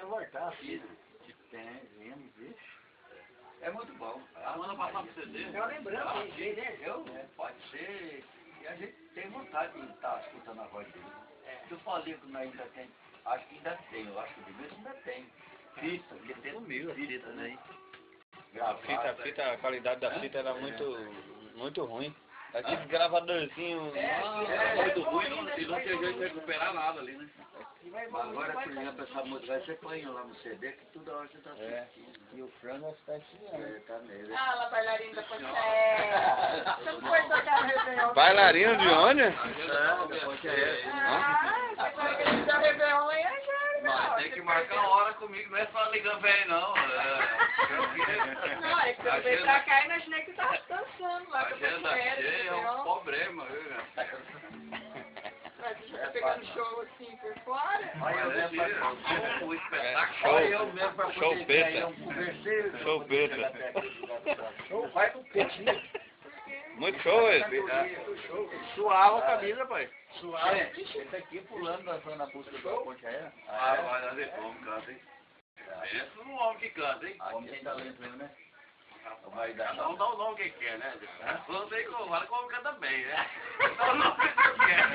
voltar, filho. Tem, vixe. É muito bom. Manda passar pro CD. É uma lembrança, pode ser. E a gente tem vontade de estar escutando a voz dele. Eu falei que nós ainda tem, acho que ainda tem, eu acho que de vez ainda tem. Fita, porque tem Sumiu a fita, né? Gravada. A qualidade da fita era muito ruim. Aquele gravadorzinho Muito ruim, não tinha jeito de recuperar nada ali, né? Agora, por exemplo, essa música você põe lá no CD que toda hora você tá assistindo. E o frango está assim, Tá nele. Ah, lá, bailarina da Ponché. Você não foi tocar no Réveillon? Bailarino de onde? Ah, você vai querer dar Réveillon lá em Angélica. Mas tem que marcar hora comigo, não é só ligar velho, não. Não, é que você veio pra cá e imaginei que você tava dançando lá com a Agenda Ponché, cheia é um problema, viu? Mas você tá pegando show assim por fora? Olha, eu mesmo pra O espetáculo. Show. Olha, eu mesmo pra Show poder beta. ganhar um converseiro. Show beta. Show, vai com petinho. Muito show esse. Suava a camisa, pai. Suava. Esse aqui pulando, dançando a música da ponte aérea. Ah, vai lá ver como canta, hein? Pensa num homem que canta, hein? Homem tem talento mesmo, né? Cada um dá o nome que quer, né? Não sei como, como canta bem, né? Dá o nome que quer.